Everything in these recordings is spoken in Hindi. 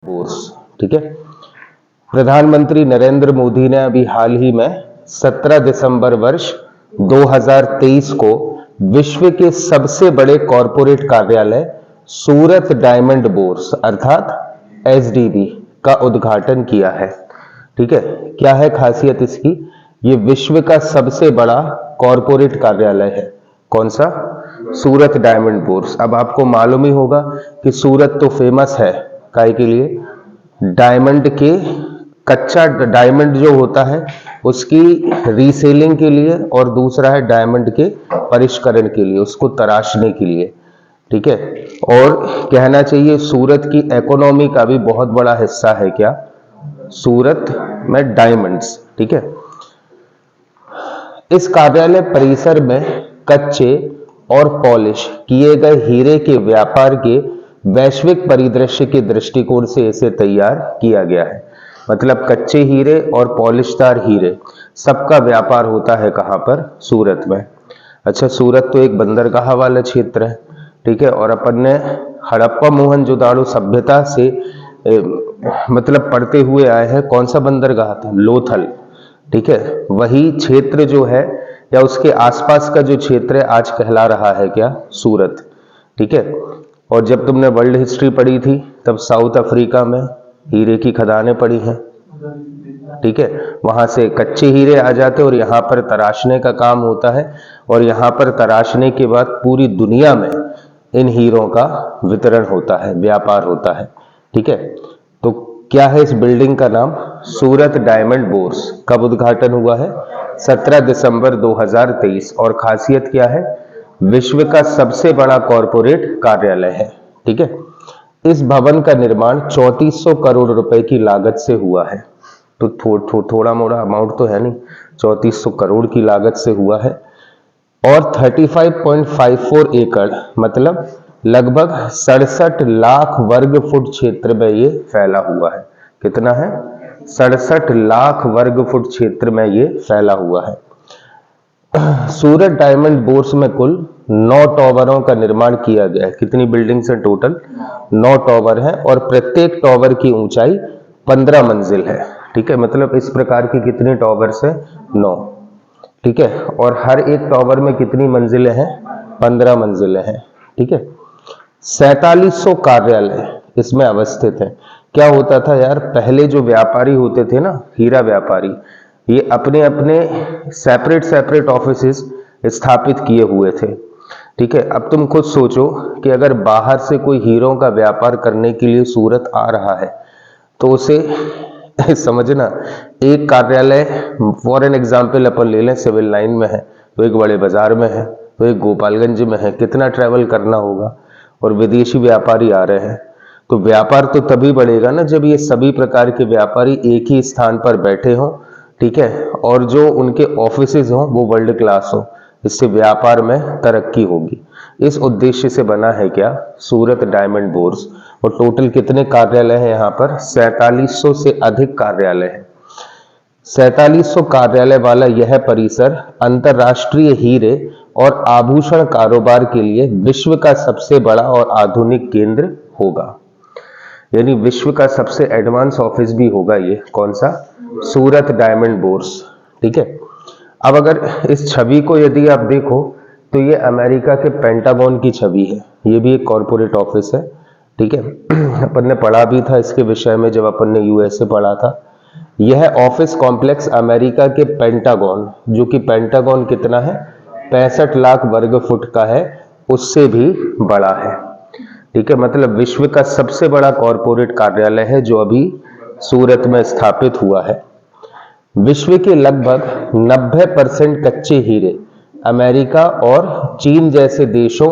बोर्स। ठीक है, प्रधानमंत्री नरेंद्र मोदी ने अभी हाल ही में 17 दिसंबर वर्ष 2023 को विश्व के सबसे बड़े कॉरपोरेट कार्यालय सूरत डायमंड बोर्स अर्थात एसडीबी का उद्घाटन किया है। ठीक है, क्या है खासियत इसकी? ये विश्व का सबसे बड़ा कॉरपोरेट कार्यालय है। कौन सा? सूरत डायमंड बोर्स। अब आपको मालूम ही होगा कि सूरत तो फेमस है काहे के लिए? डायमंड के, कच्चा डायमंड जो होता है उसकी रीसेलिंग के लिए, और दूसरा है डायमंड के परिष्करण के लिए, उसको तराशने के लिए। ठीक है, और कहना चाहिए सूरत की इकोनॉमी का भी बहुत बड़ा हिस्सा है क्या? सूरत में डायमंड्स। ठीक है, इस कार्यालय परिसर में कच्चे और पॉलिश किए गए हीरे के व्यापार के वैश्विक परिदृश्य के दृष्टिकोण से इसे तैयार किया गया है। मतलब कच्चे हीरे और पॉलिशदार हीरे सबका व्यापार होता है कहां पर? सूरत में। अच्छा, सूरत तो एक बंदरगाह वाला क्षेत्र है। ठीक है, और अपन ने हड़प्पा मोहनजोदाड़ो सभ्यता से मतलब पढ़ते हुए आए हैं। कौन सा बंदरगाह था? लोथल। ठीक है, वही क्षेत्र जो है या उसके आसपास का जो क्षेत्र है आज कहला रहा है क्या? सूरत। ठीक है, और जब तुमने वर्ल्ड हिस्ट्री पढ़ी थी तब साउथ अफ्रीका में हीरे की खदानें पड़ी हैं। ठीक है, वहां से कच्चे हीरे आ जाते और यहाँ पर तराशने का काम होता है, और यहाँ पर तराशने के बाद पूरी दुनिया में इन हीरों का वितरण होता है, व्यापार होता है। ठीक है, तो क्या है इस बिल्डिंग का नाम? सूरत डायमंड बोर्स। कब उद्घाटन हुआ है? 17 दिसंबर 2023। और खासियत क्या है? विश्व का सबसे बड़ा कॉरपोरेट कार्यालय है। ठीक है, इस भवन का निर्माण 3400 करोड़ रुपए की लागत से हुआ है। तो थोड़ा मोड़ा अमाउंट तो है नहीं, 3400 करोड़ की लागत से हुआ है। और 35.54 एकड़ मतलब लगभग 67 लाख वर्ग फुट क्षेत्र में ये फैला हुआ है। कितना है? 67 लाख वर्ग फुट क्षेत्र में ये फैला हुआ है। सूरत डायमंड बोर्स में कुल 9 टॉवरों का निर्माण किया गया है। कितनी बिल्डिंग्स हैं टोटल? 9 टॉवर हैं, और प्रत्येक टॉवर की ऊंचाई 15 मंजिल है। ठीक है, मतलब इस प्रकार की कितनी टॉवर्स हैं? 9। ठीक है, और हर एक टॉवर में कितनी मंजिलें हैं? 15 मंजिलें हैं। ठीक है, 4700 कार्यालय इसमें अवस्थित है। क्या होता था यार, पहले जो व्यापारी होते थे ना, हीरा व्यापारी, ये अपने अपने सेपरेट ऑफिसेस स्थापित किए हुए थे। ठीक है, अब तुम खुद सोचो कि अगर बाहर से कोई हीरों का व्यापार करने के लिए सूरत आ रहा है तो उसे समझना, एक कार्यालय फॉर एन एग्जाम्पल अपन ले लें, सिविल लाइन में है, तो एक बड़े बाजार में है, तो एक गोपालगंज में है, कितना ट्रैवल करना होगा। और विदेशी व्यापारी आ रहे हैं, तो व्यापार तो तभी बढ़ेगा ना जब ये सभी प्रकार के व्यापारी एक ही स्थान पर बैठे हों। ठीक है, और जो उनके ऑफिसेज हों वो वर्ल्ड क्लास हो, इससे व्यापार में तरक्की होगी। इस उद्देश्य से बना है क्या? सूरत डायमंड बोर्स। और टोटल कितने कार्यालय हैं यहाँ पर? 4700 से अधिक कार्यालय हैं। 4700 कार्यालय वाला यह परिसर अंतरराष्ट्रीय हीरे और आभूषण कारोबार के लिए विश्व का सबसे बड़ा और आधुनिक केंद्र होगा। यानी विश्व का सबसे एडवांस ऑफिस भी होगा ये। कौन सा? सूरत डायमंड बोर्स। ठीक है, अब अगर इस छवि को यदि आप देखो तो ये अमेरिका के पेंटागन की छवि है। ये भी एक कॉरपोरेट ऑफिस है। ठीक है, अपन ने पढ़ा भी था इसके विषय में जब अपन ने यूएसए पढ़ा था। यह ऑफिस कॉम्प्लेक्स अमेरिका के पेंटागन, जो कि पेंटागन कितना है? 65 लाख वर्ग फुट का है, उससे भी बड़ा है। ठीक है, मतलब विश्व का सबसे बड़ा कॉरपोरेट कार्यालय है जो अभी सूरत में स्थापित हुआ है। विश्व के लगभग 90% कच्चे हीरे अमेरिका और चीन जैसे देशों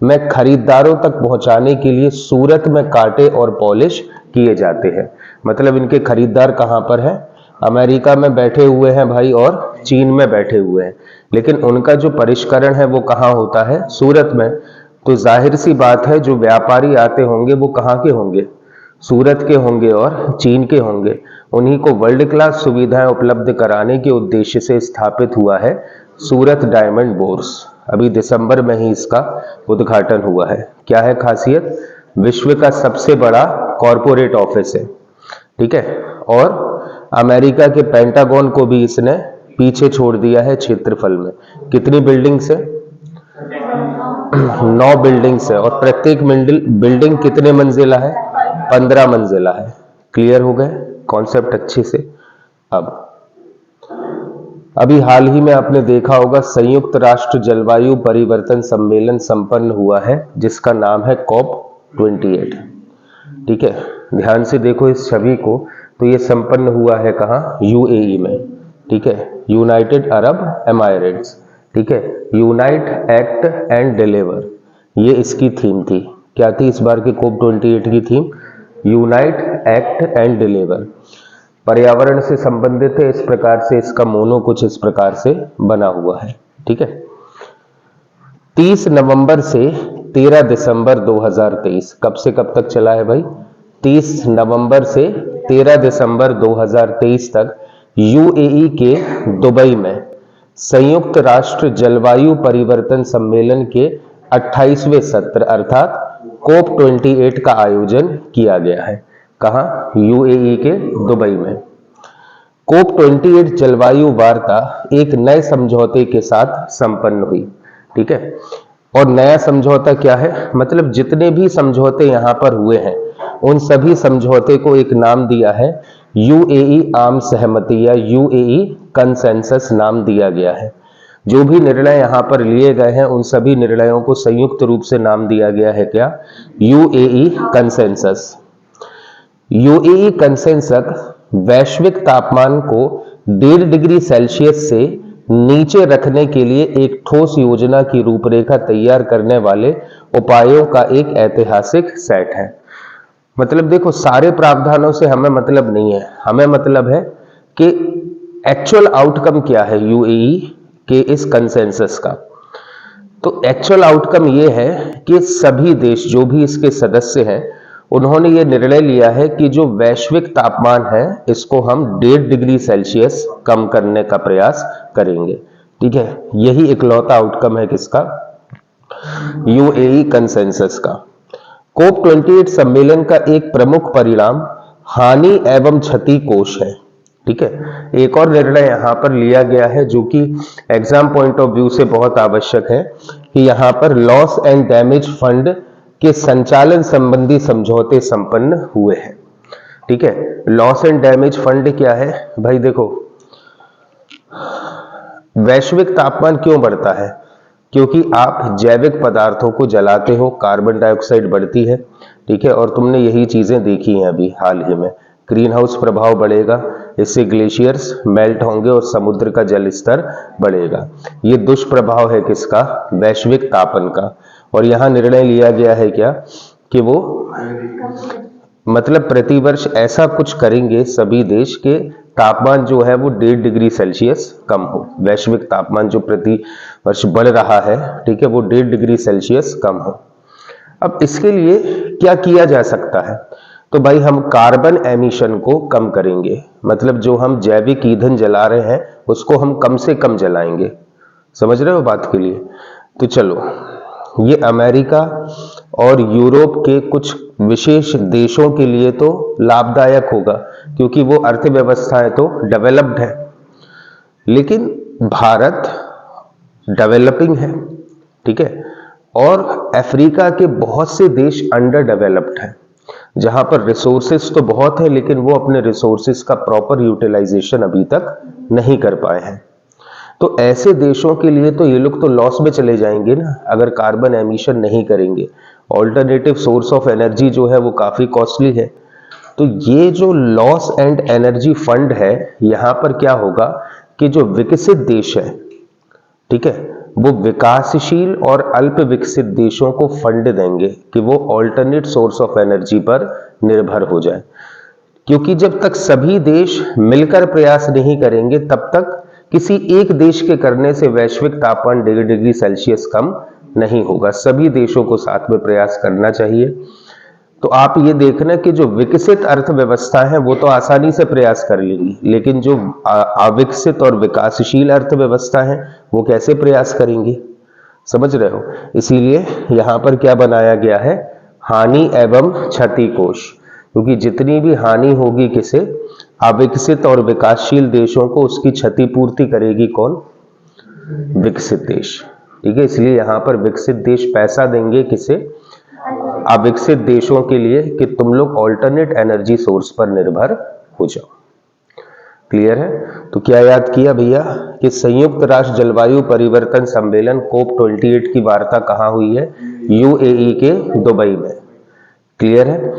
में खरीदारों तक पहुंचाने के लिए सूरत में काटे और पॉलिश किए जाते हैं। मतलब इनके खरीदार कहां पर हैं? अमेरिका में बैठे हुए हैं भाई, और चीन में बैठे हुए हैं, लेकिन उनका जो परिष्करण है वो कहां होता है? सूरत में। तो जाहिर सी बात है जो व्यापारी आते होंगे वो कहां के होंगे? सूरत के होंगे और चीन के होंगे। उन्हीं को वर्ल्ड क्लास सुविधाएं उपलब्ध कराने के उद्देश्य से स्थापित हुआ है सूरत डायमंड बोर्स। अभी दिसंबर में ही इसका उद्घाटन हुआ है। क्या है खासियत? विश्व का सबसे बड़ा कॉरपोरेट ऑफिस है, ठीक है। और अमेरिका के पेंटागन को भी इसने पीछे छोड़ दिया है क्षेत्रफल में। कितनी बिल्डिंग्स है? 9 बिल्डिंग्स है, और प्रत्येक बिल्डिंग कितने मंजिला है? 15 मंजिला है। क्लियर हो गए कॉन्सेप्ट अच्छे से? अब अभी हाल ही में आपने देखा होगा संयुक्त राष्ट्र जलवायु परिवर्तन सम्मेलन संपन्न हुआ है, जिसका नाम है COP28, ठीक है। ध्यान से देखो इस छवि को, तो ये संपन्न हुआ है कहाँ? UAE में, ठीक है, यूनाइटेड अरब एमाइरेट्स, ठीक है। यूनाइट, एक्ट एंड डिलीवर, ये इसकी थीम थी। क्या थी इस बार की COP28 की theme? Unite, act and deliver. पर्यावरण से संबंधित है, इस प्रकार से इसका मोनो कुछ इस प्रकार से बना हुआ है, ठीक है। 30 नवंबर से 13 दिसंबर 2023, कब से कब तक चला है भाई? 30 नवंबर से 13 दिसंबर 2023 तक UAE के दुबई में संयुक्त राष्ट्र जलवायु परिवर्तन सम्मेलन के 28वें सत्र अर्थात COP28 का आयोजन किया गया है। कहां? UAE के दुबई में। COP28 जलवायु वार्ता एक नए समझौते के साथ संपन्न हुई, ठीक है। और नया समझौता क्या है? मतलब जितने भी समझौते यहां पर हुए हैं उन सभी समझौते को एक नाम दिया है UAE आम सहमति या UAE कंसेंसस नाम दिया गया है। जो भी निर्णय यहां पर लिए गए हैं उन सभी निर्णयों को संयुक्त रूप से नाम दिया गया है क्या? UAE consensus. UAE कंसेंसस वैश्विक तापमान को 1.5 डिग्री सेल्सियस से नीचे रखने के लिए एक ठोस योजना की रूपरेखा तैयार करने वाले उपायों का एक ऐतिहासिक सेट है। मतलब देखो, सारे प्रावधानों से हमें मतलब नहीं है, हमें मतलब है कि एक्चुअल आउटकम क्या है UAE के इस कंसेंसस का। तो एक्चुअल आउटकम ये है कि सभी देश जो भी इसके सदस्य हैं उन्होंने ये निर्णय लिया है कि जो वैश्विक तापमान है इसको हम 1.5 डिग्री सेल्सियस कम करने का प्रयास करेंगे, ठीक है। यही इकलौता आउटकम है किसका? UAE कंसेंसस का। COP28 सम्मेलन का एक प्रमुख परिणाम हानि एवं क्षति कोष है, ठीक है। एक और निर्णय यहां पर लिया गया है जो कि एग्जाम पॉइंट ऑफ व्यू से बहुत आवश्यक है कि यहां पर लॉस एंड डैमेज फंड के संचालन संबंधी समझौते संपन्न हुए हैं, ठीक है। लॉस एंड डैमेज फंड क्या है भाई? देखो, वैश्विक तापमान क्यों बढ़ता है? क्योंकि आप जैविक पदार्थों को जलाते हो, कार्बन डाइऑक्साइड बढ़ती है, ठीक है। और तुमने यही चीजें देखी हैं अभी हाल ही में। ग्रीन हाउस प्रभाव बढ़ेगा, इससे ग्लेशियर्स मेल्ट होंगे और समुद्र का जल स्तर बढ़ेगा। ये दुष्प्रभाव है किसका? वैश्विक तापन का। और यहां निर्णय लिया गया है क्या कि वो मतलब प्रतिवर्ष ऐसा कुछ करेंगे सभी देश के तापमान जो है वो 1.5 डिग्री सेल्सियस कम हो। वैश्विक तापमान जो प्रति वर्ष बढ़ रहा है, ठीक है, वो 1.5 डिग्री सेल्सियस कम हो। अब इसके लिए क्या किया जा सकता है? तो भाई हम कार्बन एमिशन को कम करेंगे, मतलब जो हम जैविक ईंधन जला रहे हैं उसको हम कम से कम जलाएंगे। समझ रहे हो बात के लिए? तो चलो, ये अमेरिका और यूरोप के कुछ विशेष देशों के लिए तो लाभदायक होगा क्योंकि वो अर्थव्यवस्थाएं तो डेवलप्ड है, लेकिन भारत डेवलपिंग है, ठीक है। और अफ्रीका के बहुत से देश अंडर डेवलप्ड हैं, जहां पर रिसोर्सेस तो बहुत है लेकिन वो अपने रिसोर्सेस का प्रॉपर यूटिलाइजेशन अभी तक नहीं कर पाए हैं। तो ऐसे देशों के लिए तो ये लोग तो लॉस में चले जाएंगे ना अगर कार्बन एमिशन नहीं करेंगे। ऑल्टरनेटिव सोर्स ऑफ एनर्जी जो है वो काफी कॉस्टली है। तो ये जो लॉस एंड एनर्जी फंड है, यहां पर क्या होगा कि जो विकसित देश है, ठीक है, वो विकासशील और अल्प विकसित देशों को फंड देंगे कि वो ऑल्टरनेट सोर्स ऑफ एनर्जी पर निर्भर हो जाए। क्योंकि जब तक सभी देश मिलकर प्रयास नहीं करेंगे तब तक किसी एक देश के करने से वैश्विक तापमान 1.5 डिग्री सेल्सियस कम नहीं होगा। सभी देशों को साथ में प्रयास करना चाहिए। तो आप ये देखना कि जो विकसित अर्थव्यवस्था है वो तो आसानी से प्रयास कर लेगी, लेकिन जो अविकसित और विकासशील अर्थव्यवस्था है वो कैसे प्रयास करेंगी? समझ रहे हो? इसीलिए यहां पर क्या बनाया गया है? हानि एवं क्षति कोष, क्योंकि जितनी भी हानि होगी किसे, अविकसित और विकासशील देशों को, उसकी क्षतिपूर्ति करेगी कौन, विकसित देश। ठीक है, इसलिए यहां पर विकसित देश पैसा देंगे किसे, अविकसित देशों के लिए कि तुम लोग ऑल्टरनेट एनर्जी सोर्स पर निर्भर हो जाओ। क्लियर है? तो क्या याद किया भैया कि संयुक्त राष्ट्र जलवायु परिवर्तन सम्मेलन COP28 की वार्ता कहां हुई है, UAE के दुबई में। क्लियर है?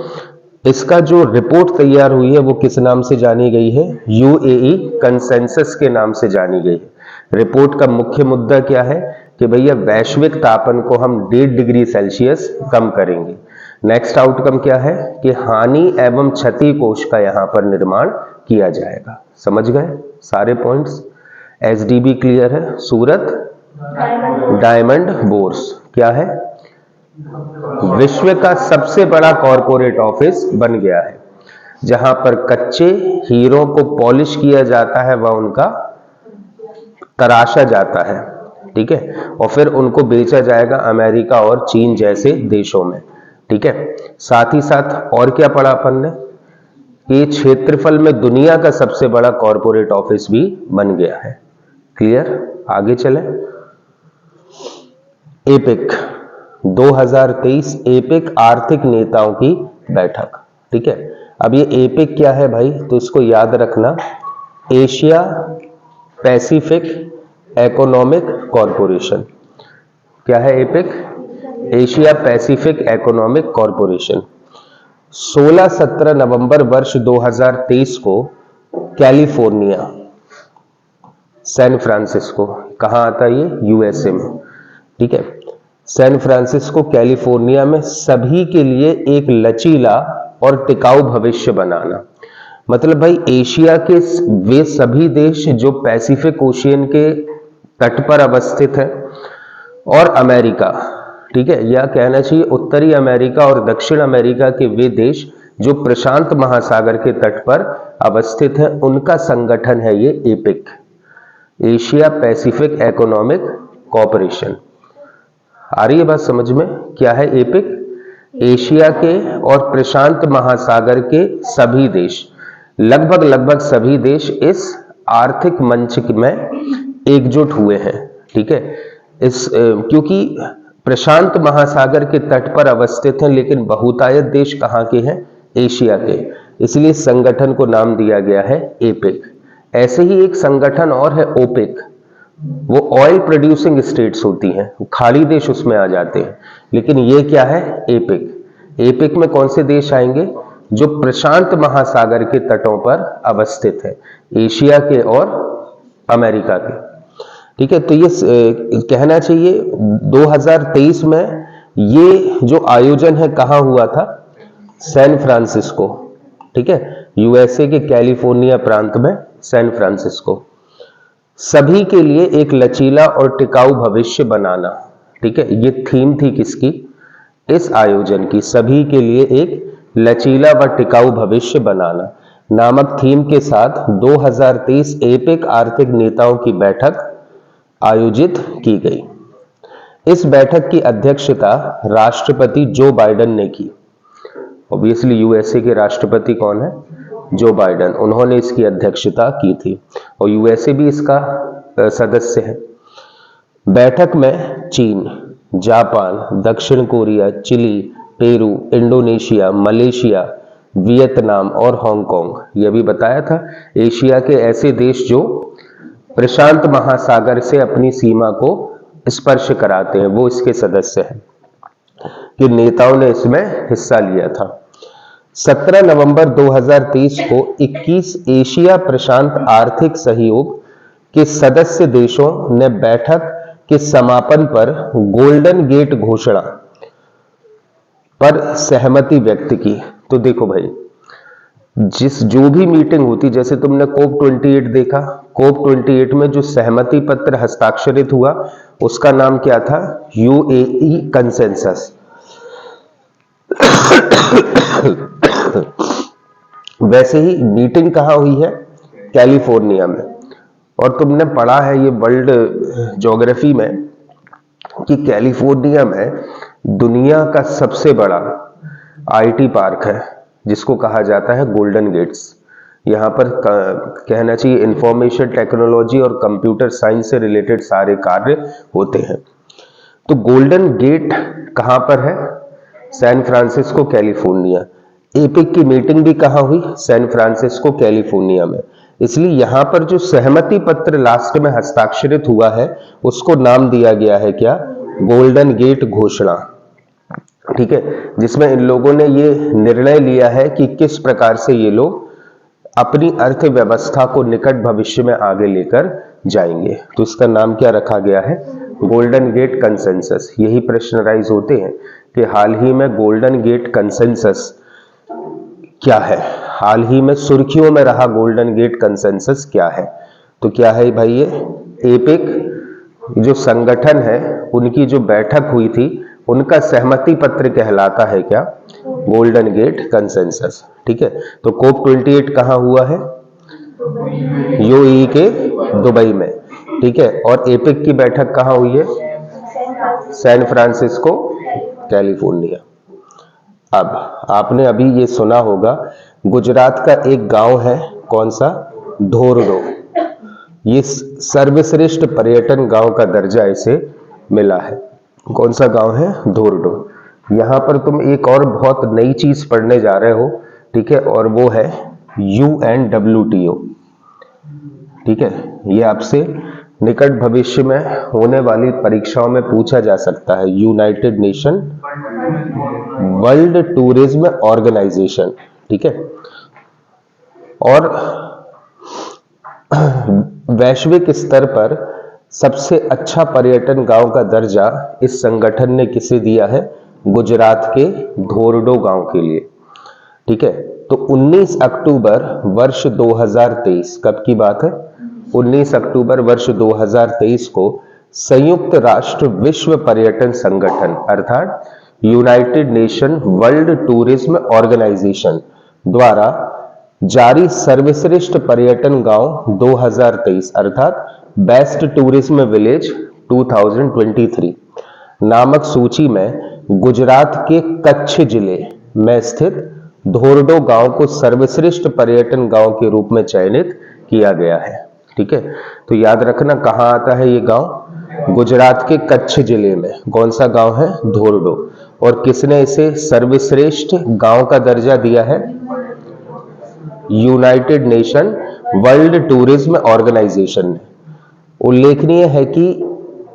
इसका जो रिपोर्ट तैयार हुई है वो किस नाम से जानी गई है, UAE कंसेंसस के नाम से जानी गई है। रिपोर्ट का मुख्य मुद्दा क्या है कि भैया वैश्विक तापन को हम 1.5 डिग्री सेल्सियस कम करेंगे। नेक्स्ट आउटकम क्या है कि हानि एवं क्षति कोष का यहां पर निर्माण किया जाएगा। समझ गए सारे पॉइंट्स? SDB क्लियर है? सूरत डायमंड बोर्स क्या है, विश्व का सबसे बड़ा कॉरपोरेट ऑफिस बन गया है, जहां पर कच्चे हीरों को पॉलिश किया जाता है व उनका तराशा जाता है। ठीक है, और फिर उनको बेचा जाएगा अमेरिका और चीन जैसे देशों में। ठीक है, साथ ही साथ और क्या पढ़ा अपन ने, ये क्षेत्रफल में दुनिया का सबसे बड़ा कॉरपोरेट ऑफिस भी बन गया है। क्लियर? आगे चले। एपिक 2023 एपिक आर्थिक नेताओं की बैठक। ठीक है, अब ये एपिक क्या है भाई, तो इसको याद रखना, एशिया पैसिफिक इकोनॉमिक कॉरपोरेशन। क्या है epic? Asia Pacific Economic corporation. 16-17 नवंबर वर्ष 2023 को कैलिफोर्निया, सैन फ्रांसिस्को, कहां आता है ये, USA में। ठीक है, सैन फ्रांसिस्को कैलिफोर्निया में सभी के लिए एक लचीला और टिकाऊ भविष्य बनाना। मतलब भाई एशिया के वे सभी देश जो पैसिफिक ओशियन के तट पर अवस्थित है, और अमेरिका, ठीक है, या कहना चाहिए उत्तरी अमेरिका और दक्षिण अमेरिका के वे देश जो प्रशांत महासागर के तट पर अवस्थित है, उनका संगठन है ये APEC, Asia Pacific Economic Corporation. आ रही है बात समझ में? क्या है एपिक? एशिया के और प्रशांत महासागर के सभी देश, लगभग सभी देश इस आर्थिक मंच में एकजुट हुए हैं। ठीक है, इस क्योंकि प्रशांत महासागर के तट पर अवस्थित हैं, लेकिन बहुतायत देश कहां के हैं, एशिया के, इसलिए संगठन को नाम दिया गया है एपिक। ऐसे ही एक संगठन और है ओपेक, वो ऑयल प्रोड्यूसिंग स्टेट्स होती हैं, खाड़ी देश उसमें आ जाते हैं, लेकिन ये क्या है, एपिक। एपिक में कौन से देश आएंगे, जो प्रशांत महासागर के तटों पर अवस्थित है, एशिया के और अमेरिका के। ठीक है, तो ये कहना चाहिए 2023 में ये जो आयोजन है कहां हुआ था, सैन फ्रांसिस्को। ठीक है, USA के कैलिफोर्निया प्रांत में सैन फ्रांसिस्को। सभी के लिए एक लचीला और टिकाऊ भविष्य बनाना। ठीक है, ये थीम थी किसकी, इस आयोजन की, सभी के लिए एक लचीला व टिकाऊ भविष्य बनाना नामक थीम के साथ 2023 एपिक आर्थिक नेताओं की बैठक आयोजित की गई। इस बैठक की अध्यक्षता राष्ट्रपति जो बाइडेन ने की। ऑब्वियसली USA के राष्ट्रपति कौन है, जो बाइडेन, उन्होंने इसकी अध्यक्षता की थी, और USA भी इसका सदस्य है। बैठक में चीन, जापान, दक्षिण Korea, Chile, Peru, Indonesia, Malaysia, Vietnam और हांगकांग, यह भी बताया था एशिया के ऐसे देश जो प्रशांत महासागर से अपनी सीमा को स्पर्श कराते हैं, वो इसके सदस्य हैं, कि नेताओं ने इसमें हिस्सा लिया था। 17 नवंबर 2023 को 21 एशिया प्रशांत आर्थिक सहयोग के सदस्य देशों ने बैठक के समापन पर गोल्डन गेट घोषणा पर सहमति व्यक्त की। तो देखो भाई, जो भी मीटिंग होती, जैसे तुमने COP28 देखा, COP28 में जो सहमति पत्र हस्ताक्षरित हुआ उसका नाम क्या था, UAE कंसेंसस। वैसे ही मीटिंग कहां हुई है, कैलिफोर्निया में। और तुमने पढ़ा है ये वर्ल्ड ज्योग्राफी में कि कैलिफोर्निया में दुनिया का सबसे बड़ा IT पार्क है, जिसको कहा जाता है गोल्डन गेट्स। यहाँ पर कहना चाहिए इंफॉर्मेशन टेक्नोलॉजी और कंप्यूटर साइंस से रिलेटेड सारे कार्य होते हैं। तो गोल्डन गेट कहाँ पर है? San Francisco California. एपिक की मीटिंग भी कहाँ हुई? सैन फ्रांसिस्को कैलिफोर्निया में। इसलिए यहां पर जो सहमति पत्र लास्ट में हस्ताक्षरित हुआ है उसको नाम दिया गया है क्या? गोल्डन गेट घोषणा। ठीक है, जिसमें इन लोगों ने ये निर्णय लिया है कि किस प्रकार से ये लोग अपनी अर्थव्यवस्था को निकट भविष्य में आगे लेकर जाएंगे। तो इसका नाम क्या रखा गया है? Golden Gate consensus. यही प्रश्न राइज होते हैं कि हाल ही में गोल्डन गेट कंसेंसस क्या है, हाल ही में सुर्खियों में रहा गोल्डन गेट कंसेंसस क्या है? तो क्या है भाई? ये एपिक जो संगठन है उनकी जो बैठक हुई थी उनका सहमति पत्र कहलाता है क्या? Golden Gate consensus. ठीक है, तो कोप 28 कहां हुआ है? यूएई के दुबई में। ठीक है, और एपिक की बैठक कहां हुई है? San Francisco California. अब आपने अभी ये सुना होगा गुजरात का एक गांव है, कौन सा? धोरडो। ये सर्वश्रेष्ठ पर्यटन गांव का दर्जा इसे मिला है। कौन सा गांव है? धोरडो। यहां पर तुम एक और बहुत नई चीज पढ़ने जा रहे हो, ठीक है, और वो है UNWTO। ठीक है, ये आपसे निकट भविष्य में होने वाली परीक्षाओं में पूछा जा सकता है। United Nation World Tourism Organization. ठीक है, और वैश्विक स्तर पर सबसे अच्छा पर्यटन गांव का दर्जा इस संगठन ने किसे दिया है? गुजरात के धोरडो गांव के लिए। ठीक है, तो 19 अक्टूबर वर्ष 2023, कब की बात है? 19 अक्टूबर वर्ष 2023 को संयुक्त राष्ट्र विश्व पर्यटन संगठन अर्थात United Nation World Tourism Organization द्वारा जारी सर्वश्रेष्ठ पर्यटन गांव 2023 अर्थात बेस्ट टूरिज्म विलेज 2023 नामक सूची में गुजरात के कच्छ जिले में स्थित धोरडो गांव को सर्वश्रेष्ठ पर्यटन गांव के रूप में चयनित किया गया है। ठीक है, तो याद रखना कहां आता है ये गांव? गुजरात के कच्छ जिले में। कौन सा गांव है? धोरडो। और किसने इसे सर्वश्रेष्ठ गांव का दर्जा दिया है? United Nation World Tourism Organization ने। उल्लेखनीय है कि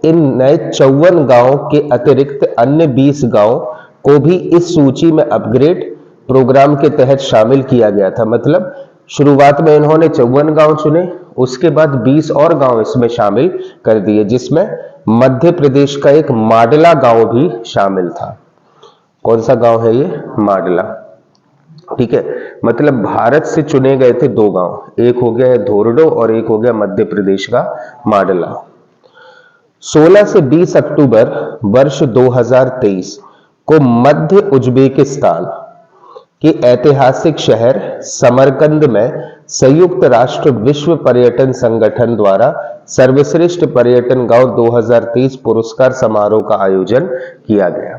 इन नए 54 गांव के अतिरिक्त अन्य 20 गांव को भी इस सूची में अपग्रेड प्रोग्राम के तहत शामिल किया गया था। मतलब शुरुआत में इन्होंने 54 गांव चुने, उसके बाद 20 और गांव इसमें शामिल कर दिए, जिसमें मध्य प्रदेश का एक माडला गांव भी शामिल था। कौन सा गांव है ये? माडला। ठीक है, मतलब भारत से चुने गए थे 2 गांव, एक हो गया है धोरडो और एक हो गया मध्य प्रदेश का माडला। 16 से 20 अक्टूबर वर्ष 2023 को मध्य उज्बेकिस्तान के ऐतिहासिक शहर समरकंद में संयुक्त राष्ट्र विश्व पर्यटन संगठन द्वारा सर्वश्रेष्ठ पर्यटन गांव 2023 पुरस्कार समारोह का आयोजन किया गया।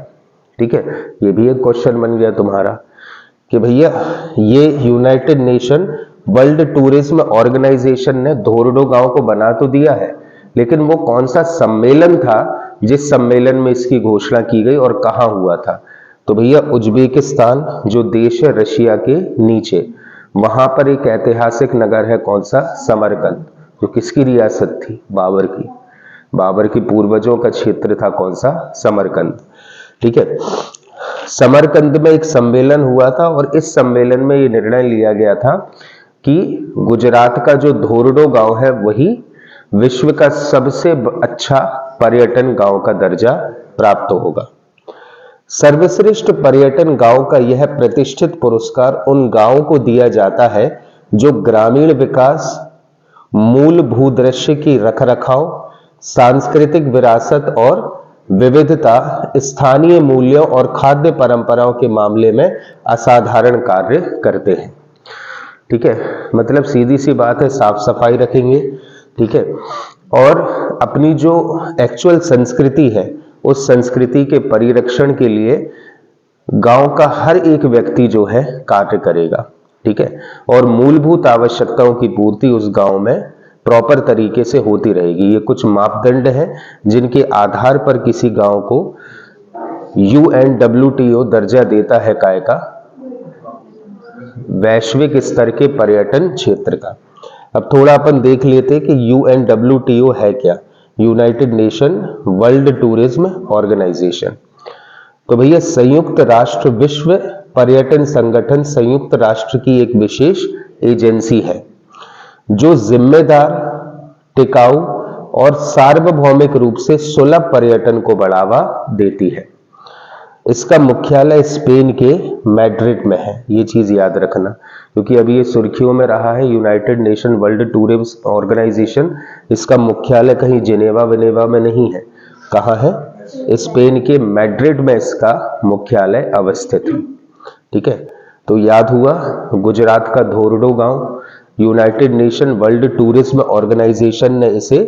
ठीक है, ये भी एक क्वेश्चन बन गया तुम्हारा कि भैया ये United Nation World Tourism Organization ने धोरडो गांव को बना तो दिया है, लेकिन वो कौन सा सम्मेलन था जिस सम्मेलन में इसकी घोषणा की गई और कहां हुआ था? तो भैया उज्बेकिस्तान जो देश है रशिया के नीचे, वहां पर एक ऐतिहासिक नगर है, कौन सा? समरकंद, जो किसकी रियासत थी? बाबर की। बाबर के पूर्वजों का क्षेत्र था कौन सा? समरकंद। ठीक है, समरकंद में एक सम्मेलन हुआ था और इस सम्मेलन में यह निर्णय लिया गया था कि गुजरात का जो धोरडो गांव है वही विश्व का सबसे अच्छा पर्यटन गांव का दर्जा प्राप्त होगा। सर्वश्रेष्ठ पर्यटन गांव का यह प्रतिष्ठित पुरस्कार उन गांवों को दिया जाता है जो ग्रामीण विकास, मूल भूदृश्य की रखरखाव, सांस्कृतिक विरासत और विविधता, स्थानीय मूल्यों और खाद्य परंपराओं के मामले में असाधारण कार्य करते हैं। ठीक है, मतलब सीधी सी बात है, साफ सफाई रखेंगे, ठीक है, और अपनी जो एक्चुअल संस्कृति है उस संस्कृति के परिरक्षण के लिए गांव का हर एक व्यक्ति जो है कार्य करेगा, ठीक है, और मूलभूत आवश्यकताओं की पूर्ति उस गांव में प्रॉपर तरीके से होती रहेगी। ये कुछ मापदंड हैं जिनके आधार पर किसी गांव को UNWTO दर्जा देता है काय का, वैश्विक स्तर के पर्यटन क्षेत्र का। अब थोड़ा अपन देख लेते हैं कि UNWTO है क्या, United Nation World Tourism Organization. तो भैया संयुक्त राष्ट्र विश्व पर्यटन संगठन संयुक्त राष्ट्र की एक विशेष एजेंसी है जो जिम्मेदार, टिकाऊ और सार्वभौमिक रूप से सुलभ पर्यटन को बढ़ावा देती है। इसका मुख्यालय स्पेन के मैड्रिड में है, ये चीज याद रखना, क्योंकि अभी ये सुर्खियों में रहा है United Nation World Tourism Organization. इसका मुख्यालय कहीं जिनेवा विनेवा में नहीं है, कहाँ है, स्पेन के मैड्रिड में इसका मुख्यालय अवस्थित है, ठीक है। तो याद हुआ, गुजरात का धोरडो गांव, United Nation World Tourism Organization ने इसे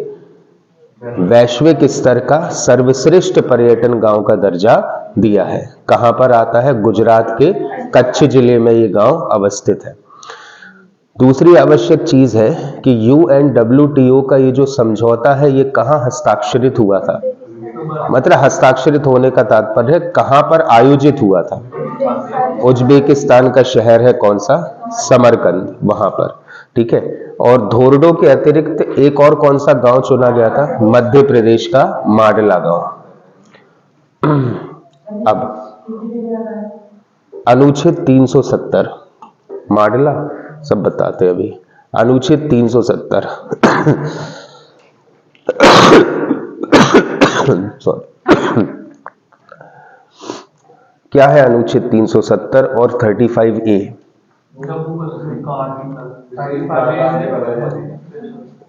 वैश्विक स्तर का सर्वश्रेष्ठ पर्यटन गांव का दर्जा दिया है। कहां पर आता है, गुजरात के कच्छ जिले में ये गांव अवस्थित है। दूसरी आवश्यक चीज है कि UNWTO का ये जो समझौता है ये कहां हस्ताक्षरित हुआ था, मतलब हस्ताक्षरित होने का तात्पर्य कहां पर आयोजित हुआ था। उज्बेकिस्तान का शहर है कौन सा, समरकंद, वहां पर, ठीक है। और धोरडो के अतिरिक्त एक और कौन सा गांव चुना गया था, मध्य प्रदेश का माडला गांव। अब अनुच्छेद 370, माडला सब बताते हैं अभी, अनुच्छेद 370 क्या है अनुच्छेद 370 और 35A?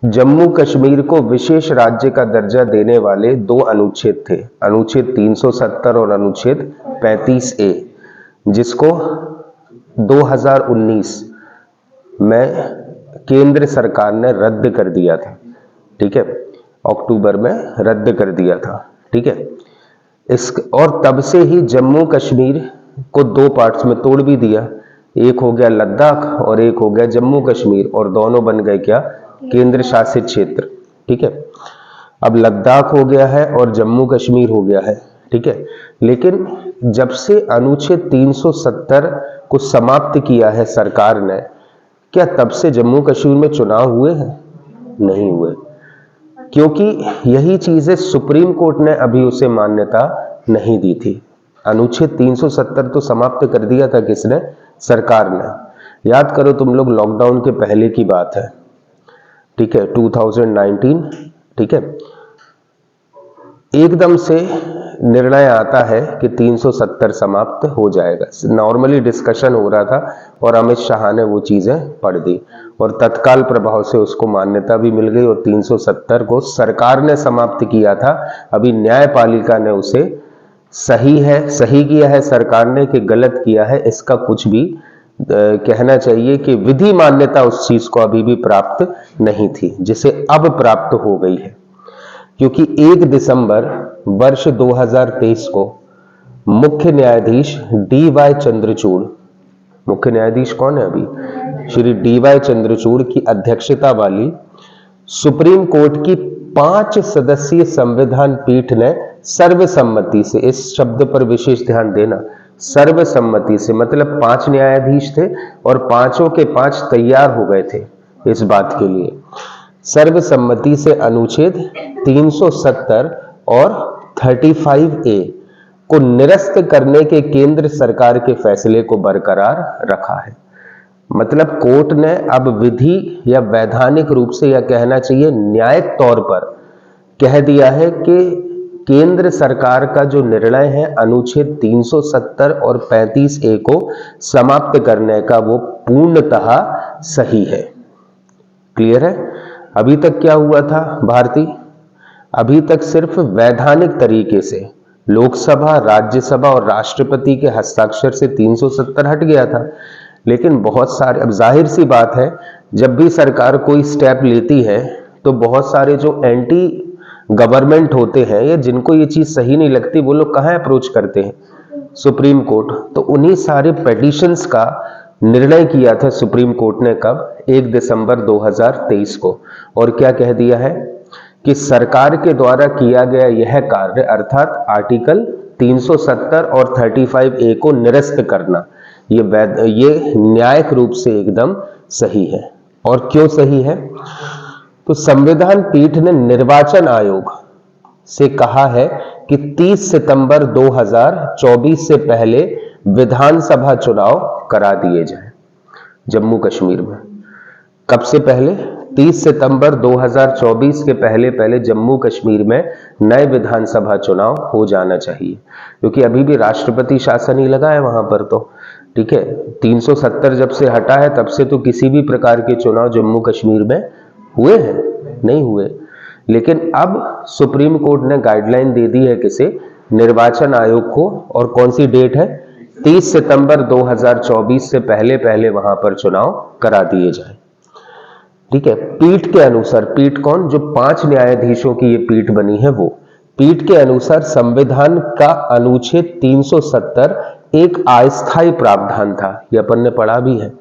जम्मू कश्मीर को विशेष राज्य का दर्जा देने वाले दो अनुच्छेद थे, अनुच्छेद 370 और अनुच्छेद 35A, जिसको 2019 में केंद्र सरकार ने रद्द कर दिया था, ठीक है, अक्टूबर में रद्द कर दिया था, ठीक है। और तब से ही जम्मू कश्मीर को दो पार्ट्स में तोड़ भी दिया, एक हो गया लद्दाख और एक हो गया जम्मू कश्मीर, और दोनों बन गए क्या, केंद्र शासित क्षेत्र, ठीक है। अब लद्दाख हो गया है और जम्मू कश्मीर हो गया है, ठीक है। लेकिन जब से अनुच्छेद 370 को समाप्त किया है सरकार ने, क्या तब से जम्मू कश्मीर में चुनाव हुए हैं? नहीं हुए, क्योंकि यही चीजें सुप्रीम कोर्ट ने अभी उसे मान्यता नहीं दी थी। अनुच्छेद 370 तो समाप्त कर दिया था किसने, सरकार ने। याद करो तुम लोग, लॉकडाउन के पहले की बात है, ठीक है, 2019, ठीक है। एकदम से निर्णय आता है कि 370 समाप्त हो जाएगा। नॉर्मली डिस्कशन हो रहा था और अमित शाह ने वो चीजें पढ़ दी और तत्काल प्रभाव से उसको मान्यता भी मिल गई और 370 को सरकार ने समाप्त किया था। अभी न्यायपालिका ने उसे सही किया है सरकार ने कि गलत किया है, इसका कुछ भी कहना चाहिए कि विधि मान्यता उस चीज को अभी भी प्राप्त नहीं थी, जिसे अब प्राप्त हो गई है, क्योंकि 1 दिसंबर वर्ष 2023 को मुख्य न्यायाधीश DY चंद्रचूड़, मुख्य न्यायाधीश कौन है अभी, श्री DY चंद्रचूड़ की अध्यक्षता वाली सुप्रीम कोर्ट की 5 सदस्यीय संविधान पीठ ने सर्वसम्मति से, इस शब्द पर विशेष ध्यान देना, सर्वसम्मति से, मतलब 5 न्यायाधीश थे और पांचों के 5 तैयार हो गए थे इस बात के लिए, सर्वसम्मति से अनुच्छेद 370 और 35A को निरस्त करने के केंद्र सरकार के फैसले को बरकरार रखा है। मतलब कोर्ट ने अब विधि या वैधानिक रूप से, या कहना चाहिए न्यायिक तौर पर कह दिया है कि केंद्र सरकार का जो निर्णय है अनुच्छेद 370 और 35A को समाप्त करने का, वो पूर्णतः सही है। क्लियर है? अभी तक क्या हुआ था भारती, अभी तक सिर्फ वैधानिक तरीके से लोकसभा, राज्यसभा और राष्ट्रपति के हस्ताक्षर से 370 हट गया था। लेकिन बहुत सारे, अब जाहिर सी बात है, जब भी सरकार कोई स्टेप लेती है तो बहुत सारे जो एंटी गवर्नमेंट होते हैं या जिनको ये चीज सही नहीं लगती, वो लोग कहाँ अप्रोच करते हैं, सुप्रीम कोर्ट। तो उन्हीं सारे पेटिशंस का निर्णय किया था सुप्रीम कोर्ट ने कब? 1 दिसंबर 2023 को। और क्या कह दिया है कि सरकार के द्वारा किया गया यह कार्य अर्थात आर्टिकल 370 और 35A को निरस्त करना ये न्यायिक रूप से एकदम सही है। और क्यों सही है? तो संविधान पीठ ने निर्वाचन आयोग से कहा है कि 30 सितंबर 2024 से पहले विधानसभा चुनाव करा दिए जाए जम्मू कश्मीर में। कब से पहले? 30 सितंबर 2024 के पहले जम्मू कश्मीर में नए विधानसभा चुनाव हो जाना चाहिए, क्योंकि अभी भी राष्ट्रपति शासन ही लगा है वहां पर। तो ठीक है, 370 जब से हटा है तब से तो किसी भी प्रकार के चुनाव जम्मू कश्मीर में हुए हैं? नहीं हुए। लेकिन अब सुप्रीम कोर्ट ने गाइडलाइन दे दी है किसे? निर्वाचन आयोग को। और कौन सी डेट है? 30 सितंबर 2024 से पहले वहां पर चुनाव करा दिए जाए। ठीक है, पीठ के अनुसार, पीठ कौन? जो 5 न्यायाधीशों की ये पीठ बनी है वो। पीठ के अनुसार संविधान का अनुच्छेद 370 एक अस्थायी प्रावधान था, ये अपन ने पढ़ा भी है।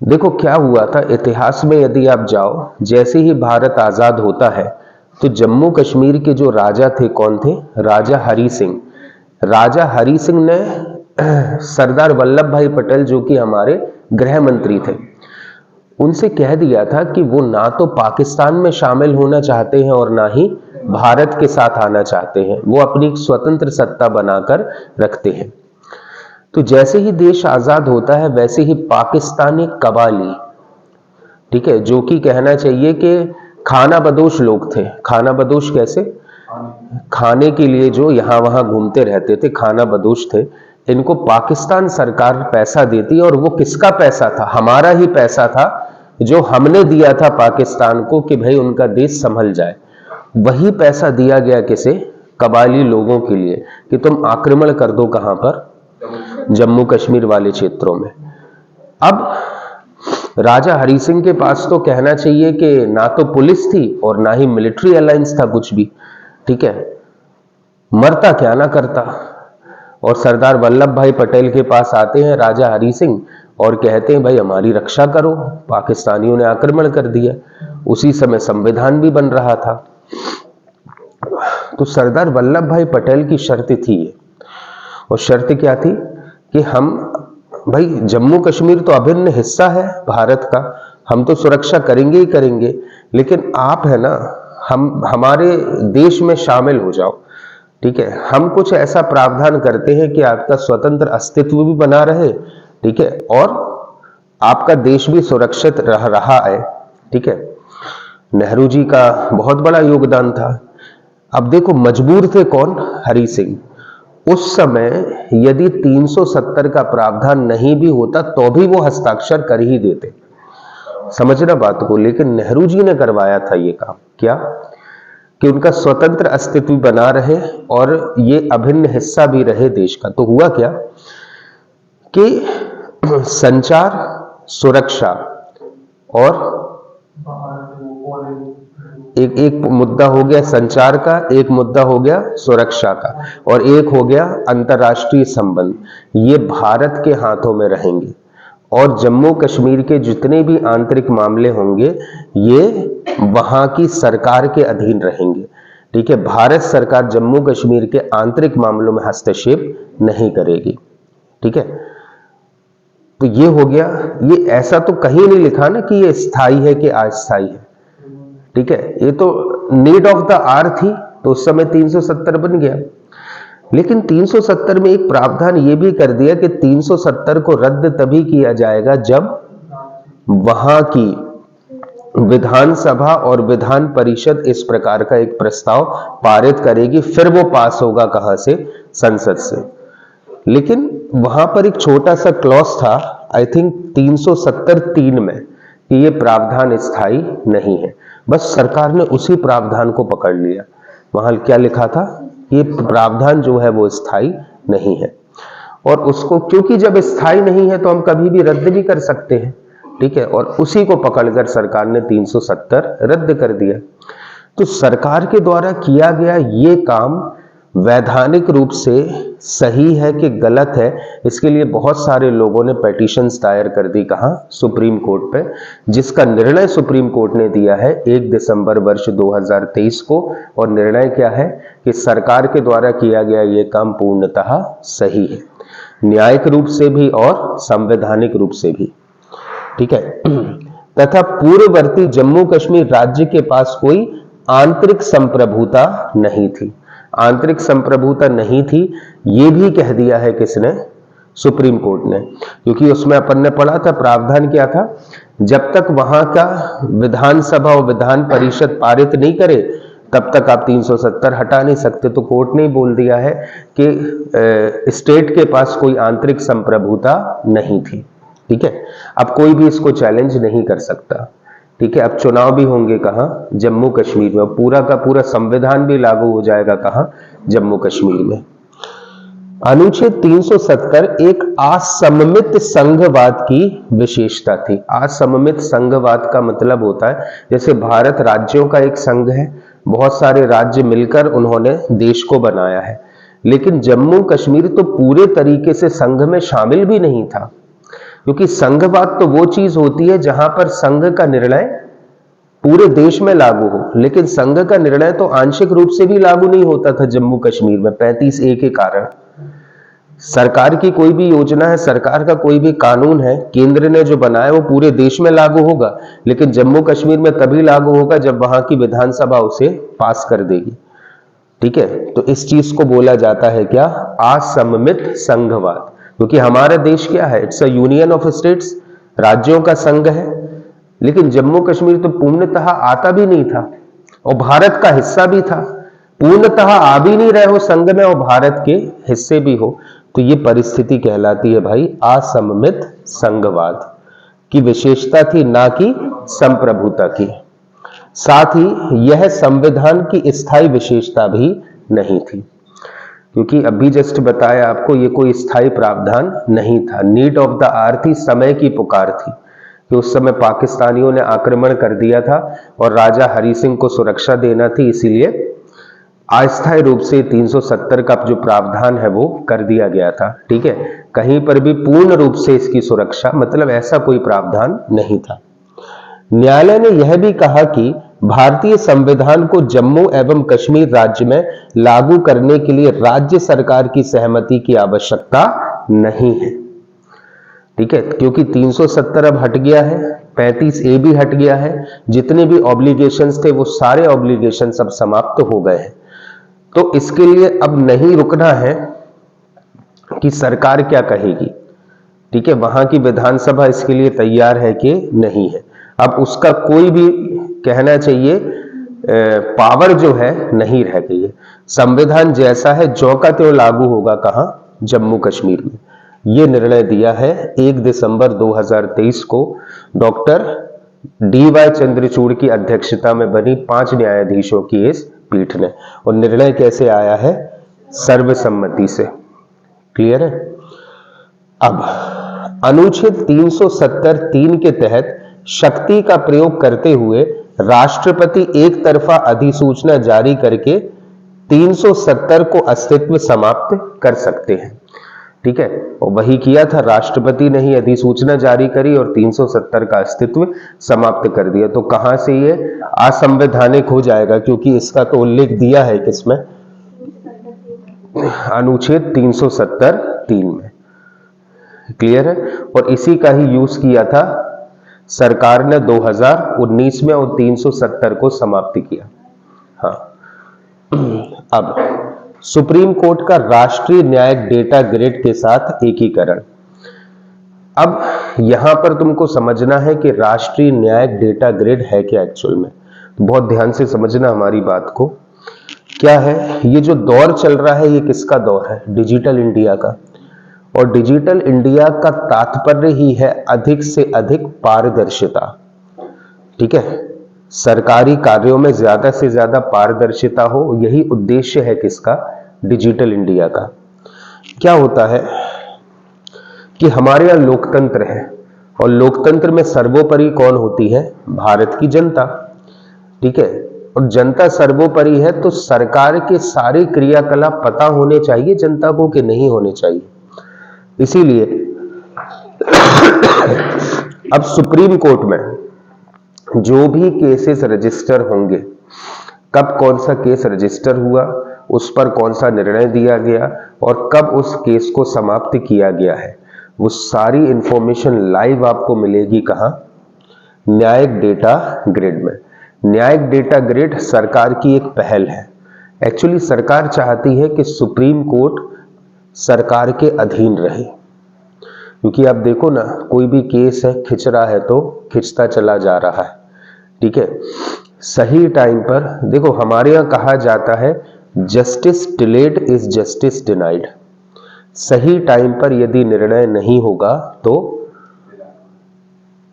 देखो क्या हुआ था इतिहास में, यदि आप जाओ, जैसे ही भारत आजाद होता है तो जम्मू कश्मीर के जो राजा थे, कौन थे? राजा हरि सिंह। राजा हरि सिंह ने सरदार वल्लभ भाई पटेल, जो कि हमारे गृह मंत्री थे, उनसे कह दिया था कि वो ना तो पाकिस्तान में शामिल होना चाहते हैं और ना ही भारत के साथ आना चाहते हैं, वो अपनी स्वतंत्र सत्ता बनाकर रखते हैं। तो जैसे ही देश आजाद होता है वैसे ही पाकिस्तानी कबाली, ठीक है, जो कि कहना चाहिए कि खाना बदोश लोग थे। खाना बदोश कैसे? खाने के लिए जो यहां वहां घूमते रहते थे, खाना बदोश थे। इनको पाकिस्तान सरकार पैसा देती, और वो किसका पैसा था? हमारा ही पैसा था, जो हमने दिया था पाकिस्तान को कि भाई उनका देश संभल जाए। वही पैसा दिया गया किसे? कबाली लोगों के लिए, कि तुम आक्रमण कर दो कहां पर? जम्मू कश्मीर वाले क्षेत्रों में। अब राजा हरि सिंह के पास तो कहना चाहिए कि ना तो पुलिस थी और ना ही मिलिट्री अलायंस था कुछ भी, ठीक है, मरता क्या ना करता। और सरदार वल्लभ भाई पटेल के पास आते हैं राजा हरि सिंह और कहते हैं भाई हमारी रक्षा करो, पाकिस्तानियों ने आक्रमण कर दिया। उसी समय संविधान भी बन रहा था। तो सरदार वल्लभ भाई पटेल की शर्त थी ये, और शर्त क्या थी कि हम भाई जम्मू कश्मीर तो अभिन्न हिस्सा है भारत का, हम तो सुरक्षा करेंगे ही करेंगे, लेकिन आप है ना, हम हमारे देश में शामिल हो जाओ। ठीक है, हम कुछ ऐसा प्रावधान करते हैं कि आपका स्वतंत्र अस्तित्व भी बना रहे, ठीक है, और आपका देश भी सुरक्षित रह रहा है। ठीक है, नेहरू जी का बहुत बड़ा योगदान था। अब देखो मजबूर थे कौन? हरि सिंह। उस समय यदि 370 का प्रावधान नहीं भी होता तो भी वो हस्ताक्षर कर ही देते, समझना बात को। लेकिन नेहरू जी ने करवाया था ये काम, क्या? कि उनका स्वतंत्र अस्तित्व बना रहे और ये अभिन्न हिस्सा भी रहे देश का। तो हुआ क्या कि संचार, सुरक्षा और एक मुद्दा हो गया संचार का, एक मुद्दा हो गया सुरक्षा का, और एक हो गया अंतर्राष्ट्रीय संबंध। ये भारत के हाथों में रहेंगे, और जम्मू कश्मीर के जितने भी आंतरिक मामले होंगे ये वहां की सरकार के अधीन रहेंगे। ठीक है, भारत सरकार जम्मू कश्मीर के आंतरिक मामलों में हस्तक्षेप नहीं करेगी। ठीक है, तो ये हो गया। ये ऐसा तो कहीं नहीं लिखा ना कि ये स्थायी है कि अस्थायी है। ठीक है, ये तो नीड ऑफ द आवर थी, तो उस समय 370 बन गया। लेकिन 370 में एक प्रावधान ये भी कर दिया कि 370 को रद्द तभी किया जाएगा जब वहां की विधानसभा और विधान परिषद इस प्रकार का एक प्रस्ताव पारित करेगी, फिर वो पास होगा कहां से? संसद से। लेकिन वहां पर एक छोटा सा क्लॉज था, आई थिंक 370(3) में, कि ये प्रावधान स्थायी नहीं है। बस सरकार ने उसी प्रावधान को पकड़ लिया। वहां क्या लिखा था? ये प्रावधान जो है वो स्थायी नहीं है, और उसको क्योंकि जब स्थायी नहीं है तो हम कभी भी रद्द भी कर सकते हैं। ठीक है, और उसी को पकड़कर सरकार ने 370 रद्द कर दिया। तो सरकार के द्वारा किया गया ये काम वैधानिक रूप से सही है कि गलत है, इसके लिए बहुत सारे लोगों ने पिटीशंस दायर कर दी, कहां? सुप्रीम कोर्ट पे, जिसका निर्णय सुप्रीम कोर्ट ने दिया है 1 दिसंबर वर्ष 2023 को। और निर्णय क्या है कि सरकार के द्वारा किया गया यह काम पूर्णतः सही है, न्यायिक रूप से भी और संवैधानिक रूप से भी। ठीक है। तथा पूर्ववर्ती जम्मू कश्मीर राज्य के पास कोई आंतरिक संप्रभुता नहीं थी। आंतरिक संप्रभुता नहीं थी, यह भी कह दिया है किसने? सुप्रीम कोर्ट ने। क्योंकि उसमें अपन ने पढ़ा था, प्रावधान क्या था, जब तक वहां का विधानसभा और विधान परिषद पारित नहीं करे तब तक आप 370 हटा नहीं सकते। तो कोर्ट ने बोल दिया है कि स्टेट के पास कोई आंतरिक संप्रभुता नहीं थी। ठीक है। अब कोई भी इसको चैलेंज नहीं कर सकता। ठीक है। अब चुनाव भी होंगे कहां? जम्मू कश्मीर में। पूरा का पूरा संविधान भी लागू हो जाएगा कहां? जम्मू कश्मीर में। अनुच्छेद 370 एक असममित संघवाद की विशेषता थी। असममित संघवाद का मतलब होता है जैसे भारत राज्यों का एक संघ है, बहुत सारे राज्य मिलकर उन्होंने देश को बनाया है, लेकिन जम्मू कश्मीर तो पूरे तरीके से संघ में शामिल भी नहीं था। क्योंकि संघवाद तो वो चीज होती है जहां पर संघ का निर्णय पूरे देश में लागू हो, लेकिन संघ का निर्णय तो आंशिक रूप से भी लागू नहीं होता था जम्मू कश्मीर में 35A के कारण। सरकार की कोई भी योजना है, सरकार का कोई भी कानून है, केंद्र ने जो बनाया वो पूरे देश में लागू होगा, लेकिन जम्मू कश्मीर में तभी लागू होगा जब वहां की विधानसभा उसे पास कर देगी। ठीक है। तो इस चीज को बोला जाता है क्या? असममित संघवाद। क्योंकि हमारा देश क्या है? It's a union of states, राज्यों का संघ है, लेकिन जम्मू कश्मीर तो पूर्णतः आता भी नहीं था और भारत का हिस्सा भी था। पूर्णतः आ भी नहीं रहे हो संघ में और भारत के हिस्से भी हो, तो ये परिस्थिति कहलाती है भाई असममित संघवाद की विशेषता थी, ना कि संप्रभुता की। साथ ही यह संविधान की स्थायी विशेषता भी नहीं थी, क्योंकि अभी जस्ट बताया आपको ये कोई स्थायी प्रावधान नहीं था। नीड ऑफ द आवर थी, समय की पुकार थी कि उस समय पाकिस्तानियों ने आक्रमण कर दिया था और राजा हरि सिंह को सुरक्षा देना थी, इसीलिए अस्थायी रूप से 370 का जो प्रावधान है वो कर दिया गया था। ठीक है। कहीं पर भी पूर्ण रूप से इसकी सुरक्षा मतलब ऐसा कोई प्रावधान नहीं था। न्यायालय ने यह भी कहा कि भारतीय संविधान को जम्मू एवं कश्मीर राज्य में लागू करने के लिए राज्य सरकार की सहमति की आवश्यकता नहीं है। ठीक है। क्योंकि 370 अब हट गया है, 35A भी हट गया है, जितने भी ऑब्लिगेशंस थे वो सारे ऑब्लिगेशंस अब समाप्त हो गए हैं। तो इसके लिए अब नहीं रुकना है कि सरकार क्या कहेगी। ठीक है। वहां की विधानसभा इसके लिए तैयार है कि नहीं है, अब उसका कोई भी कहना चाहिए पावर जो है नहीं रह गई है। संविधान जैसा है ज्यों का त्यों लागू होगा कहां? जम्मू कश्मीर में। यह निर्णय दिया है 1 दिसंबर 2023 को डॉक्टर DY चंद्रचूड़ की अध्यक्षता में बनी 5 न्यायाधीशों की इस पीठ ने। और निर्णय कैसे आया है? सर्वसम्मति से। क्लियर है। अब अनुच्छेद 370(3) के तहत शक्ति का प्रयोग करते हुए राष्ट्रपति एक तरफा अधिसूचना जारी करके 370 को अस्तित्व समाप्त कर सकते हैं। ठीक है। और वही किया था, राष्ट्रपति ने ही अधिसूचना जारी करी और 370 का अस्तित्व समाप्त कर दिया। तो कहां से ये असंवैधानिक हो जाएगा? क्योंकि इसका तो उल्लेख दिया है किसमें? अनुच्छेद 370(3) में। क्लियर है। और इसी का ही यूज किया था सरकार ने 2019 में और 370 को समाप्त किया। हाँ। अब सुप्रीम कोर्ट का राष्ट्रीय न्यायिक डेटा ग्रिड के साथ एकीकरण। अब यहां पर तुमको समझना है कि राष्ट्रीय न्यायिक डेटा ग्रिड है क्या एक्चुअल में। तो बहुत ध्यान से समझना हमारी बात को। क्या है ये जो दौर चल रहा है, ये किसका दौर है? डिजिटल इंडिया का। और डिजिटल इंडिया का तात्पर्य ही है अधिक से अधिक पारदर्शिता। ठीक है। सरकारी कार्यों में ज्यादा से ज्यादा पारदर्शिता हो, यही उद्देश्य है किसका? डिजिटल इंडिया का। क्या होता है कि हमारे यहां लोकतंत्र है और लोकतंत्र में सर्वोपरि कौन होती है? भारत की जनता। ठीक है। और जनता सर्वोपरि है, तो सरकार के सारे क्रियाकलाप पता होने चाहिए जनता को कि नहीं होने चाहिए। इसीलिए अब सुप्रीम कोर्ट में जो भी केसेस रजिस्टर होंगे, कब कौन सा केस रजिस्टर हुआ, उस पर कौन सा निर्णय दिया गया और कब उस केस को समाप्त किया गया है, वो सारी इंफॉर्मेशन लाइव आपको मिलेगी कहां? न्यायिक डेटा ग्रिड में। न्यायिक डेटा ग्रिड सरकार की एक पहल है। एक्चुअली सरकार चाहती है कि सुप्रीम कोर्ट सरकार के अधीन रहे, क्योंकि आप देखो ना, कोई भी केस है खिंच रहा है तो खिंचता चला जा रहा है, ठीक है। सही टाइम पर देखो, हमारे यहां कहा जाता है justice delayed is justice denied. सही टाइम पर यदि निर्णय नहीं होगा तो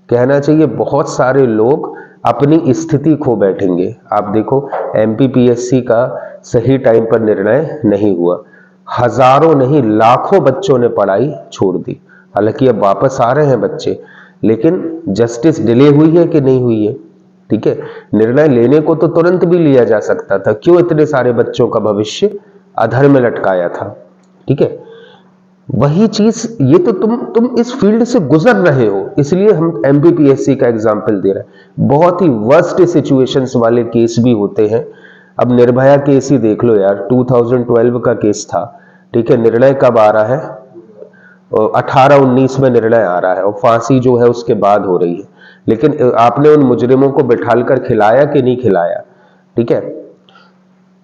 कहना चाहिए बहुत सारे लोग अपनी स्थिति खो बैठेंगे। आप देखो एमपीपीएससी का सही टाइम पर निर्णय नहीं हुआ, हजारों नहीं लाखों बच्चों ने पढ़ाई छोड़ दी। हालांकि अब वापस आ रहे हैं बच्चे, लेकिन जस्टिस डिले हुई है कि नहीं हुई है, ठीक है। निर्णय लेने को तो तुरंत भी लिया जा सकता था, क्यों इतने सारे बच्चों का भविष्य अधर में लटकाया था, ठीक है। वही चीज, ये तो तुम इस फील्ड से गुजर रहे हो, इसलिए हम एमपीपीएससी का एग्जाम्पल दे रहे हैं। बहुत ही वर्स्ट सिचुएशंस वाले केस भी होते हैं। अब निर्भया केस ही देख लो यार, 2012 का केस था, ठीक है। निर्णय कब आ रहा है? 18-19 में निर्णय आ रहा है और फांसी जो है उसके बाद हो रही है। लेकिन आपने उन मुजरिमों को बिठालकर खिलाया कि नहीं खिलाया, ठीक है।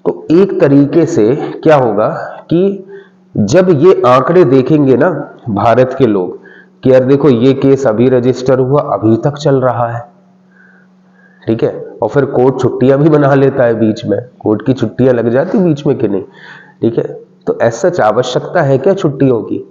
तो एक तरीके से क्या होगा कि जब ये आंकड़े देखेंगे ना भारत के लोग कि यार देखो ये केस अभी रजिस्टर हुआ, अभी तक चल रहा है, ठीक है। और फिर कोर्ट छुट्टियां भी बना लेता है बीच में, कोर्ट की छुट्टियां लग जाती बीच में कि नहीं, ठीक है। तो ऐसा आवश्यकता है क्या छुट्टियों की?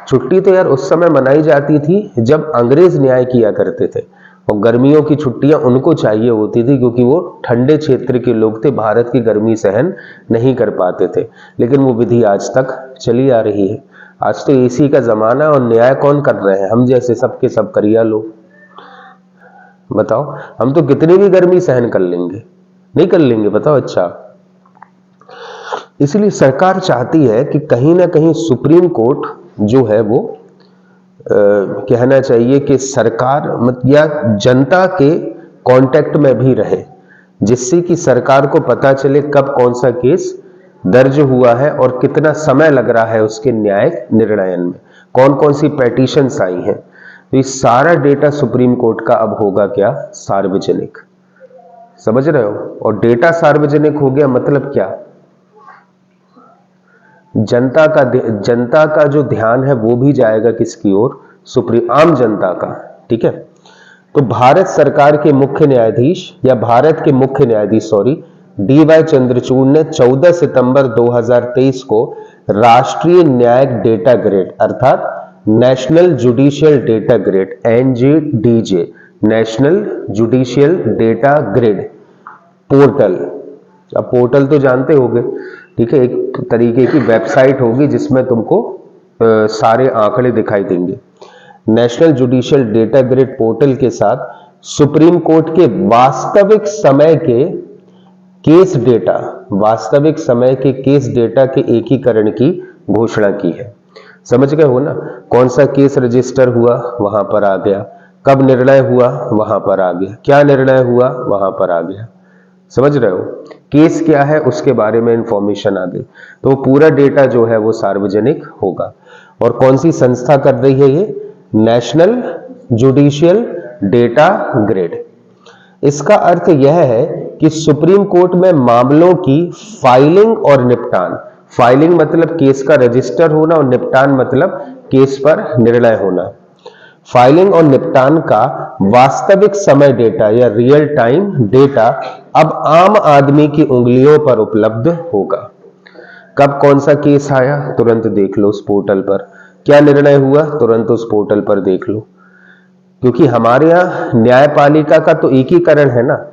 छुट्टी तो यार उस समय मनाई जाती थी जब अंग्रेज न्याय किया करते थे, और गर्मियों की छुट्टियां उनको चाहिए होती थी क्योंकि वो ठंडे क्षेत्र के लोग थे, भारत की गर्मी सहन नहीं कर पाते थे। लेकिन वो विधि आज तक चली आ रही है। आज तो एसी का जमाना और न्याय कौन कर रहे हैं? हम जैसे सबके सब करिया लोग। बताओ, हम तो कितनी भी गर्मी सहन कर लेंगे, नहीं कर लेंगे? बताओ। अच्छा, इसलिए सरकार चाहती है कि कहीं ना कहीं सुप्रीम कोर्ट जो है वो कहना चाहिए कि सरकार या जनता के कांटेक्ट में भी रहे, जिससे कि सरकार को पता चले कब कौन सा केस दर्ज हुआ है और कितना समय लग रहा है उसके न्यायिक निर्णयन में, कौन कौन सी पेटिशंस आई हैं। तो ये सारा डेटा सुप्रीम कोर्ट का अब होगा क्या? सार्वजनिक। समझ रहे हो? और डेटा सार्वजनिक हो गया मतलब क्या? जनता का जो ध्यान है वो भी जाएगा किसकी ओर? सुप्रीम, आम जनता का, ठीक है। तो भारत सरकार के मुख्य न्यायाधीश या भारत के मुख्य न्यायाधीश डी.वाई. चंद्रचूड़ ने 14 सितंबर 2023 को राष्ट्रीय न्यायिक डेटा ग्रिड अर्थात national Judicial Data grid NJDJ national Judicial Data grid portal, अब पोर्टल तो जानते होंगे, ठीक है। एक तरीके की वेबसाइट होगी जिसमें तुमको सारे आंकड़े दिखाई देंगे। National Judicial Data grid portal के साथ सुप्रीम कोर्ट के वास्तविक समय के केस डेटा के एकीकरण की घोषणा की है। समझ गए हो ना? कौन सा केस रजिस्टर हुआ वहां पर आ गया, कब निर्णय हुआ वहां पर आ गया, क्या निर्णय हुआ वहां पर आ गया। समझ रहे हो? केस क्या है उसके बारे में इंफॉर्मेशन आ गई, तो पूरा डेटा जो है वो सार्वजनिक होगा। और कौन सी संस्था कर रही है ये? National Judicial Data grid. इसका अर्थ यह है कि सुप्रीम कोर्ट में मामलों की फाइलिंग और निपटान, फाइलिंग मतलब केस का रजिस्टर होना और निपटान मतलब केस पर निर्णय होना, फाइलिंग और निपटान का वास्तविक समय डेटा या रियल टाइम डेटा अब आम आदमी की उंगलियों पर उपलब्ध होगा। कब कौन सा केस आया तुरंत देख लो उस पोर्टल पर, क्या निर्णय हुआ तुरंत उस पोर्टल पर देख लो। क्योंकि हमारे यहाँ न्यायपालिका का तो एकीकरण है ना,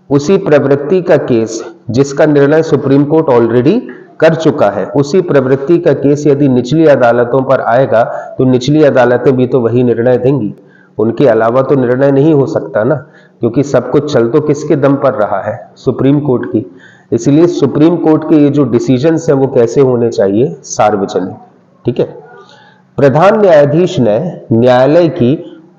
उसी प्रवृत्ति का केस जिसका निर्णय सुप्रीम कोर्ट ऑलरेडी कर चुका है, उसी प्रवृत्ति का केस यदि निचली अदालतों पर आएगा तो निचली अदालतें भी तो वही निर्णय देंगी, उनके अलावा तो निर्णय नहीं हो सकता ना। क्योंकि सब कुछ चल तो किसके दम पर रहा है, सुप्रीम कोर्ट की। इसलिए सुप्रीम कोर्ट के ये जो डिसीजंस है वो कैसे होने चाहिए, सार्वजनिक। ठीक है। प्रधान न्यायाधीश ने न्यायालय की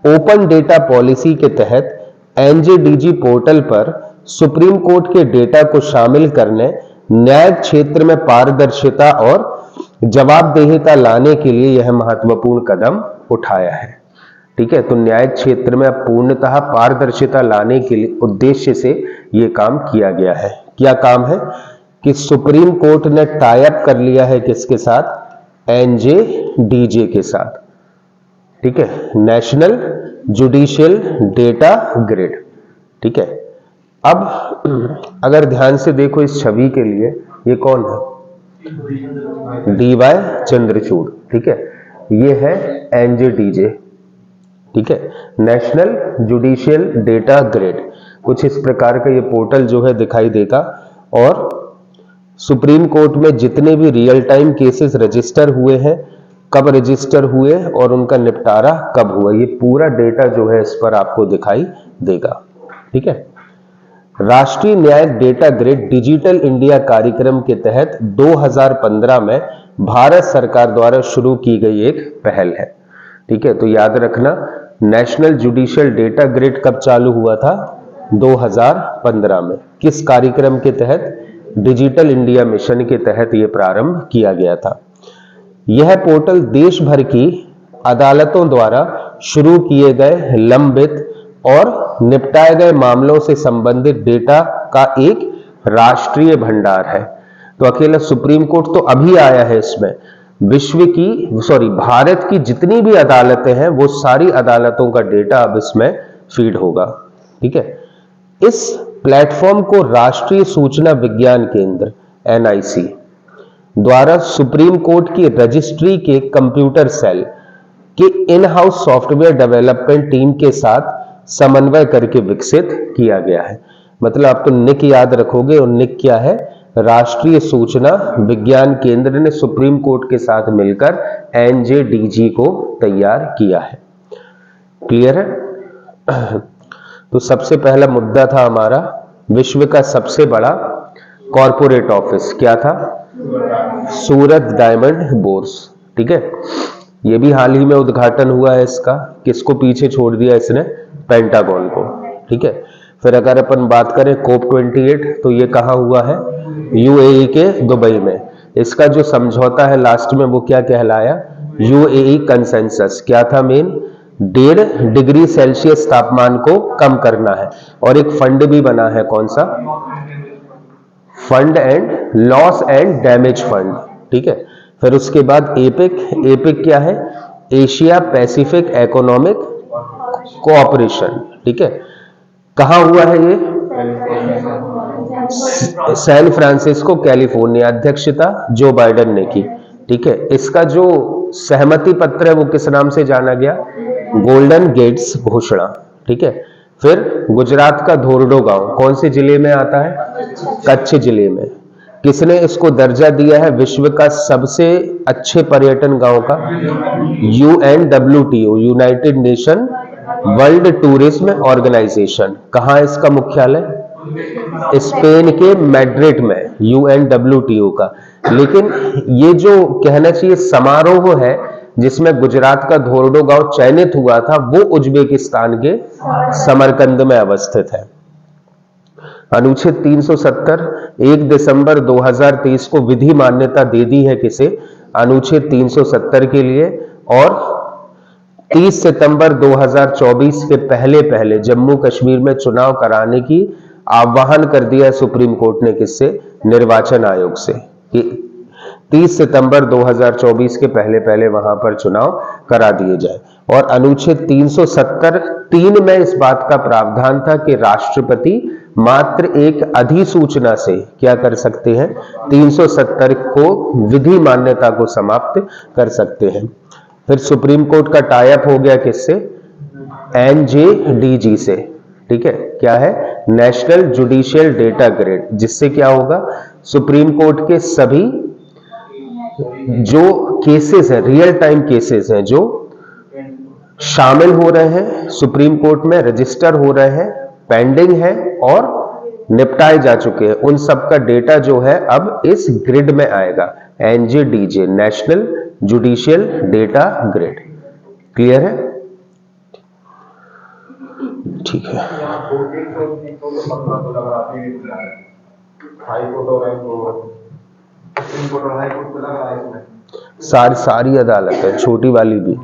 ओपन डेटा पॉलिसी के तहत एनजेडीजी पोर्टल पर सुप्रीम कोर्ट के डेटा को शामिल करने, न्यायिक क्षेत्र में पारदर्शिता और जवाबदेहिता लाने के लिए यह महत्वपूर्ण कदम उठाया है। ठीक है। तो न्यायिक क्षेत्र में पूर्णतः पारदर्शिता लाने के लिए उद्देश्य से यह काम किया गया है। क्या काम है कि सुप्रीम कोर्ट ने टाई अप कर लिया है किसके साथ, एनजेडीजे के साथ। ठीक है, नेशनल जुडिशियल डेटा ग्रिड। ठीक है। अब अगर ध्यान से देखो इस छवि के लिए, ये कौन है, डीवाई चंद्रचूड़। ठीक है, ये है एनजेडीजे। ठीक है, नेशनल जुडिशियल डेटा ग्रिड। कुछ इस प्रकार का ये पोर्टल जो है दिखाई देगा, और सुप्रीम कोर्ट में जितने भी रियल टाइम केसेस रजिस्टर हुए हैं, कब रजिस्टर हुए और उनका निपटारा कब हुआ, ये पूरा डेटा जो है इस पर आपको दिखाई देगा। ठीक है। राष्ट्रीय न्यायिक डेटा ग्रिड डिजिटल इंडिया कार्यक्रम के तहत 2015 में भारत सरकार द्वारा शुरू की गई एक पहल है। ठीक है। तो याद रखना, नेशनल जुडिशियल डेटा ग्रिड कब चालू हुआ था, 2015 में। किस कार्यक्रम के तहत, डिजिटल इंडिया मिशन के तहत यह प्रारंभ किया गया था। यह पोर्टल देश भर की अदालतों द्वारा शुरू किए गए लंबित और निपटाए गए मामलों से संबंधित डेटा का एक राष्ट्रीय भंडार है। तो अकेला सुप्रीम कोर्ट तो अभी आया है इसमें, भारत की जितनी भी अदालतें हैं वो सारी अदालतों का डेटा अब इसमें फीड होगा। ठीक है। इस प्लेटफॉर्म को राष्ट्रीय सूचना विज्ञान केंद्र एनआईसी द्वारा सुप्रीम कोर्ट की रजिस्ट्री के कंप्यूटर सेल के in house software development team के साथ समन्वय करके विकसित किया गया है। मतलब आप तो निक याद रखोगे, और निक क्या है, राष्ट्रीय सूचना विज्ञान केंद्र ने सुप्रीम कोर्ट के साथ मिलकर एनजेडीजी को तैयार किया है। क्लियर है। तो सबसे पहला मुद्दा था हमारा, विश्व का सबसे बड़ा कॉरपोरेट ऑफिस क्या था, सूरत डायमंड बोर्स। ठीक है, ये भी हाल ही में उद्घाटन हुआ है इसका। किसको पीछे छोड़ दिया इसने, पेंटागन को। ठीक है। फिर अगर अपन बात करें COP 28, तो ये कहाँ हुआ है, यूएई के दुबई में। इसका जो समझौता है लास्ट में वो क्या कहलाया, यूएई कंसेंसस। क्या था मेन, 1.5 डिग्री सेल्सियस तापमान को कम करना है। और एक फंड भी बना है, कौन सा, fund and loss and damage fund. ठीक है। फिर उसके बाद एपिक क्या है, एशिया पैसिफिक इकोनॉमिक कोऑपरेशन। ठीक है। कहां हुआ है ये, सैन फ्रांसिस्को कैलिफोर्निया। अध्यक्षता जो बाइडेन ने की। ठीक है। इसका जो सहमति पत्र है वो किस नाम से जाना गया, गोल्डन गेट्स घोषणा। ठीक है। फिर गुजरात का धोरडो गांव कौन से जिले में आता है, कच्छ जिले में। किसने इसको दर्जा दिया है विश्व का सबसे अच्छे पर्यटन गांव का, UNWTO, United Nation World Tourism Organization. कहां इसका मुख्यालय, स्पेन के मैड्रिड में, UNWTO का। लेकिन ये जो कहना चाहिए समारोह है जिसमें गुजरात का धोरडो गांव चयनित हुआ था, वो उज्बेकिस्तान के समरकंद में अवस्थित है। अनुच्छेद 370 1 दिसंबर 2023 को विधि मान्यता दे दी है किसे, अनुच्छेद 370 के लिए। और 30 सितंबर 2024 के पहले जम्मू कश्मीर में चुनाव कराने की आह्वान कर दिया है सुप्रीम कोर्ट ने, किससे, निर्वाचन आयोग से, कि 30 सितंबर 2024 के पहले वहां पर चुनाव करा दिए जाए। और अनुच्छेद 370(3) में इस बात का प्रावधान था कि राष्ट्रपति मात्र एक अधिसूचना से क्या कर सकते हैं, 370 को विधि मान्यता को समाप्त कर सकते हैं। फिर सुप्रीम कोर्ट का टाई अप हो गया किससे, एनजेडीजी से। ठीक है। क्या है, नेशनल जुडिशियल डेटा ग्रिड, जिससे क्या होगा, सुप्रीम कोर्ट के सभी जो केसेस हैं, रियल टाइम केसेस हैं जो शामिल हो रहे हैं सुप्रीम कोर्ट में, रजिस्टर हो रहे हैं, पेंडिंग है और निपटाए जा चुके हैं, उन सब का डेटा जो है अब इस ग्रिड में आएगा, NJDJ, National Judicial Data Grid. Clear है? ठीक है। सारी अदालत है, छोटी वाली भी।